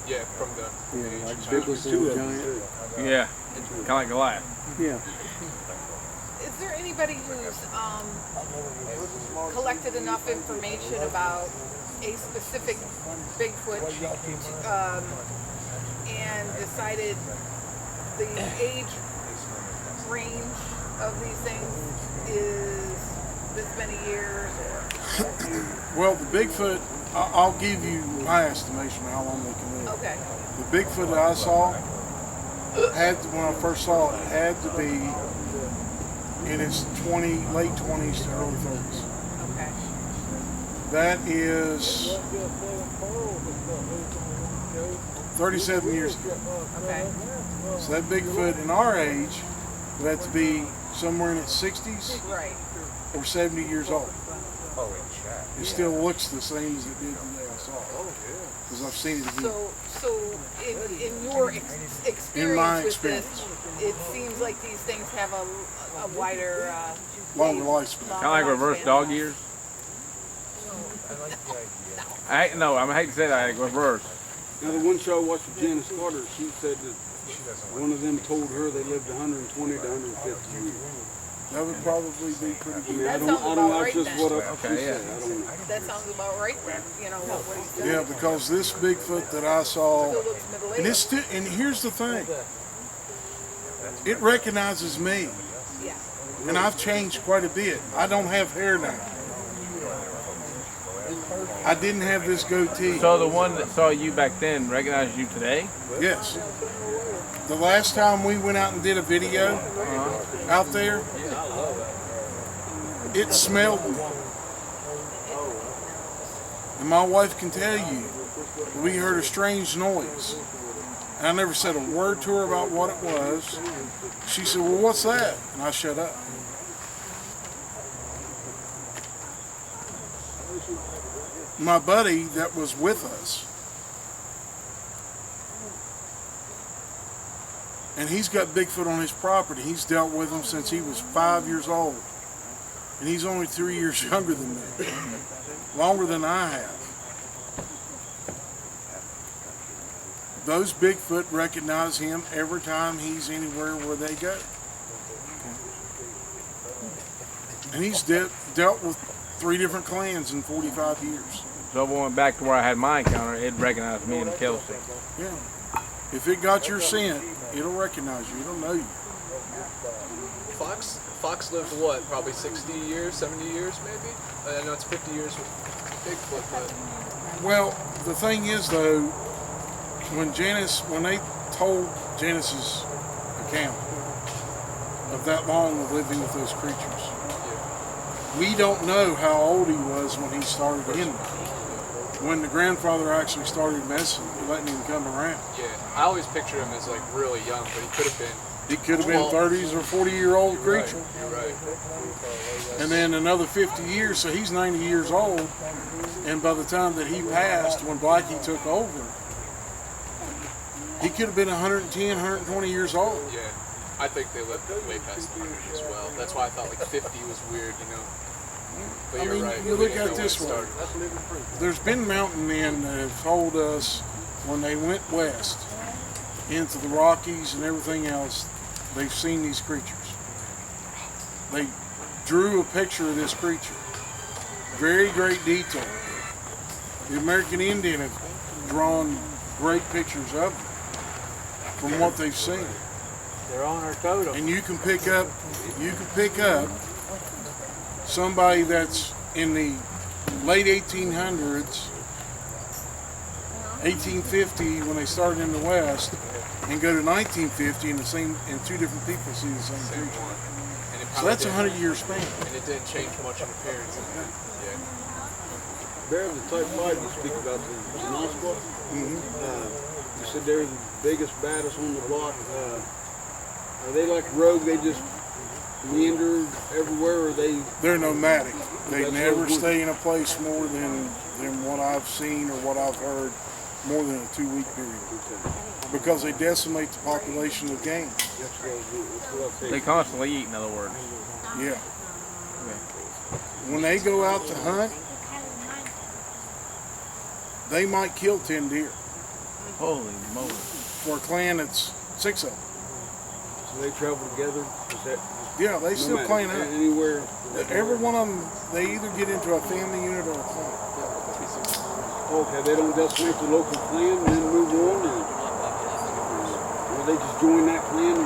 Yeah, from the Yeah, ancient like times. biblical giant. Yeah, kind of like Goliath. Yeah. Is there anybody who's collected enough information about a specific Bigfoot and decided the age range of these things is this many years? Well, the Bigfoot, I'll give you my estimation of how long they can live. Okay. The Bigfoot that I saw when I first saw it, had to be in its late 20s to early 30s. Okay. That is 37 years ago. Okay. So that Bigfoot in our age would have to be somewhere in its 60s Right. or 70 years old. It still looks the same as it did the day I saw it. Because I've seen it again. So in your experience In my with experience. this, it seems like these things have a wider, Longer lifespan. Kind of like reverse dog years. I hate to say that, like reverse. Now, the one show I watched with Janice Carter, she said that one of them told her they lived 120 to 150 years. That would probably be pretty I mean, good. That I sounds don't, about that's right just then. what Okay, she yeah. said. I don't know. that sounds about right then, you know, what he said. Yeah, because this Bigfoot that I saw, Still looks middle-aged. and it's still, and here's the thing, it recognizes me, Yeah. and I've changed quite a bit. I don't have hair now. I didn't have this goatee. So the one that saw you back then recognized you today? Yes. The last time we went out and did a video out there, it smelled me. And my wife can tell you, we heard a strange noise. And I never said a word to her about what it was. She said, well, what's that? And I shut up. my buddy that was with us, and he's got Bigfoot on his property. He's dealt with him since he was 5 years old. And he's only 3 years younger than me. Longer than I have. Those Bigfoot recognize him every time he's anywhere where they go. And he's dealt with 3 different clans in 45 years. So going back to where I had my encounter, it recognized me and Kelsey. Yeah. If it got your scent, it'll recognize you. It'll know you. Fox lived what? Probably 60 years, 70 years maybe? I know it's 50 years with Bigfoot, but... Well, the thing is though, when they told Janice's account of that long of living with those creatures, we don't know how old he was when he started in there. When the grandfather actually started messing, letting him come around. Yeah, I always pictured him as like really young, but he could have been... He could have been 30s or 40-year-old creature. Right. And then another 50 years, so he's 90 years old. And by the time that he passed, when Blackie took over, he could have been 110, 120 years old. Yeah, I think they lived way past 100 as well. That's why I thought like 50 was weird, you know. But I you're mean, right. you look at it this way. There's been mountain men that have told us when they went west into the Rockies and everything else, they've seen these creatures. They drew a picture of this creature. Very great detail. The American Indian have drawn great pictures of them from what they've seen. They're on our totem. And you can pick up somebody that's in the late 1800s, 1850 when they started in the West, and go to 1950 and two different people see the same creature. So that's a 100-year span. And it didn't change much in appearance. Yeah. Bear, the type 5 you speak about, the Squatch. You said they're the biggest, baddest on the block. Are they like rogue? They just meander everywhere, or they're nomadic. They That's never what stay in a place more than what I've seen or what I've heard more than a 2-week period. Because they decimate the population of game. They constantly eat, in other words. Yeah. When they go out to hunt, they might kill 10 deer. Holy moly. For a clan that's 6 of them. So they travel together? Yeah, they still clan out. Anywhere? Every one of them, they either get into a family unit or a clan. Okay, they don't decimate the local clan and then move on? Or they just join that clan?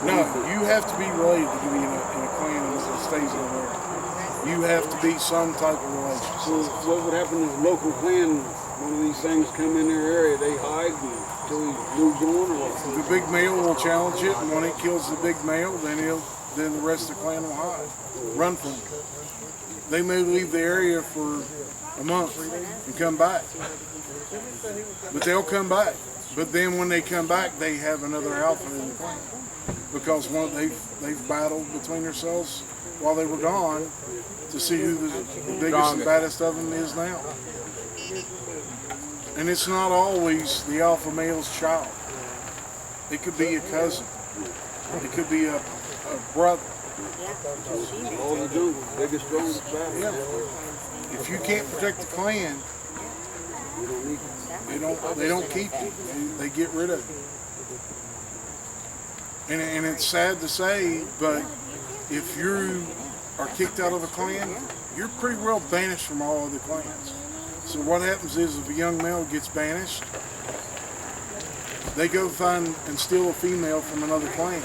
No, you have to be related to be in a clan that stays in there. You have to be some type of relation. So what would happen if a local clan, one of these things come in their area, they hide until he moves on? Or the big male will challenge it, and when it kills the big male, then the rest of the clan will hide, run from him. They may leave the area for a month and come back, but they'll come back. But then when they come back, they have another alpha in the clan because they've battled between themselves while they were gone to see who the biggest and baddest of them is now. And it's not always the alpha male's child. It could be a cousin. It could be a brother. all the jungle, biggest, strongest, baddest. Yeah. If you can't protect the clan, they don't keep you. They get rid of you. And it's sad to say, but if you are kicked out of a clan, you're pretty well banished from all other clans. So what happens is if a young male gets banished, they go find and steal a female from another clan.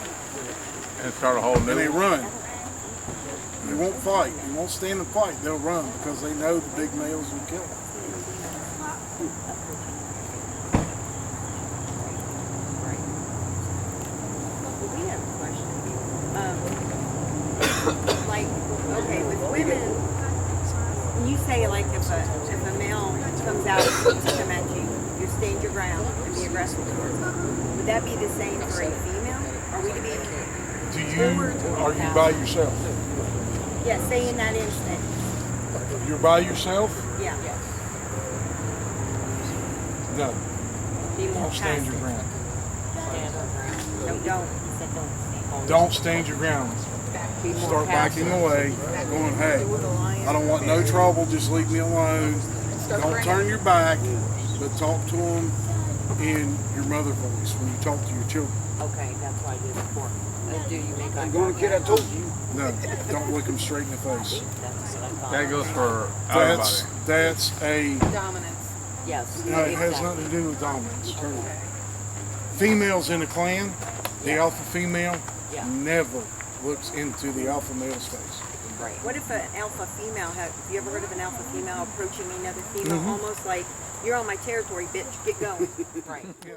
And start a whole new And they run. They won't fight. They won't stand and fight. They'll run because they know the big males will kill them. We have a question. Like, okay, with women, when you say like if a male comes out and come at you, you stand your ground and be aggressive towards them. Would that be the same for a female? Are we to be? Are you by yourself? Yeah, say in that instant. You're by yourself? Yeah. No. Be more Don't stand your passive. ground. No, don't. Don't stand your ground. Be more Start backing passive. away, going, hey, I don't want no trouble, just leave me alone. Don't turn your back, but talk to them in your mother voice when you talk to your children. Okay, that's why it's important. Do you make eye Going, kid, I told you. No, don't look them straight in the face. That goes for everybody. That's a, Dominance. Yes. no, it has nothing to do with dominance. Females in a clan, the alpha female never looks into the alpha male's face. Right. What if an alpha female, have you ever heard of an alpha female approaching another female? Almost like, you're on my territory, bitch, get going. Right. Yeah.